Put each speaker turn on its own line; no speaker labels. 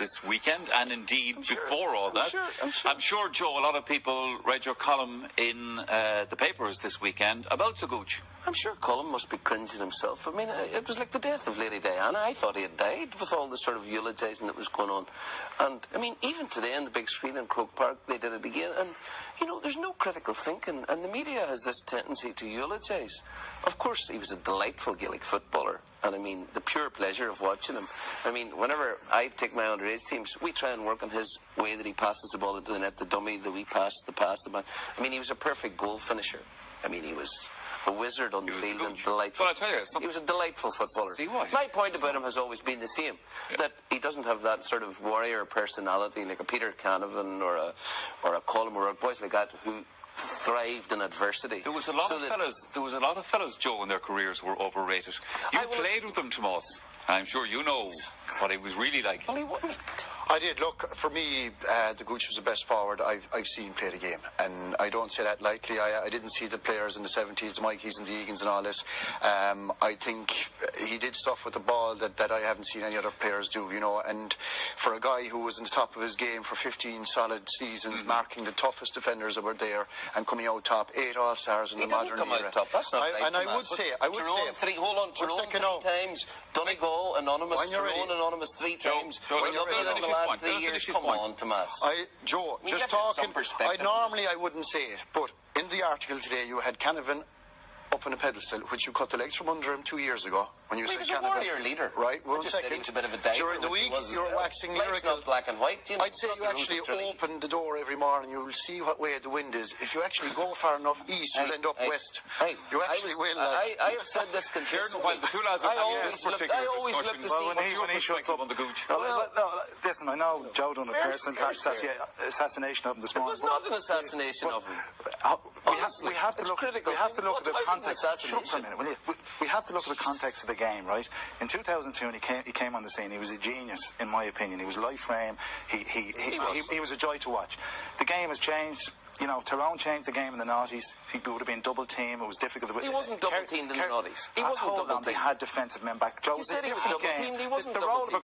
this weekend, and indeed before all that. I'm sure, Joe, a lot of people read your column in the papers this weekend about the Gooch.
I'm sure Colm must be cringing himself. I mean, it was like the death of Lady Diana. I thought he had died with all the sort of eulogising that was going on. And, I mean, even today on the big screen in Croke Park, they did it again. And, you know, there's no critical thinking. And the media has this tendency to eulogise. Of course, he was a delightful Gaelic footballer. And, I mean, the pure pleasure of watching him. I mean, whenever I take my underage teams, we try and work on his way that he passes the ball into the net, the dummy, the wee pass, the pass, the man. I mean, he was a perfect goal finisher. I mean, he was a wizard on the field and delightful.
Well, I tell you,
he was a delightful footballer.
He was.
My point about him has always been the same, that he doesn't have that sort of warrior personality like a Peter Canavan or a Colm or boys like that who thrived in adversity.
There was a lot of fellas, Joe, in their careers were overrated. You played with them, Tomas. I'm sure you know what he was really like.
Well, he wouldn't.
I did. Look, for me, the Gooch was the best forward I've seen play the game. And I don't say that lightly. I didn't see the players in the 70s, the Mikeys and the Egan's and all this. I think he did stuff with the ball that I haven't seen any other players do, you know. And for a guy who was in the top of his game for 15 solid seasons, marking the toughest defenders that were there and coming out top, 8 All-Stars in the modern era.
He didn't come out top. That's not right,
and I would say...
Tyrone 3 times, Donegal, anonymous, Tyrone anonymous 3 times. When you're in the last 3 years, come on, Tomas.
Joe, just talking, I wouldn't say it, but in the article today you had Canavan up on a pedestal, which you cut the legs from under him 2 years ago. When you said Canavan,
he was a warrior leader.
Right, well,
just said he was a bit of a diver.
During the week, you're waxing lyrical.
Not black and white. You know,
I'd say you actually open the door every morning, you will see what way the wind is. If you actually go far enough east, you'll end up west. You actually will.
I have said this consistently.
The two lads are
I always look to see
when he shuts up on the Gooch.
Listen, I know Joe done a personal assassination of him this morning.
It was not an assassination of him.
We have to look at the context. Shut for a minute, will you? We have to look at the context of the game, right? In 2002, when he came on the scene, he was a genius, in my opinion. He was life frame. He was a joy to watch. The game has changed. You know, Tyrone changed the game in the noughties. He would have been double team. It was difficult.
He wasn't double teamed in the noughties. He wasn't double teamed.
They had defensive men back. Joe,
you said he was double teamed. He wasn't double teamed.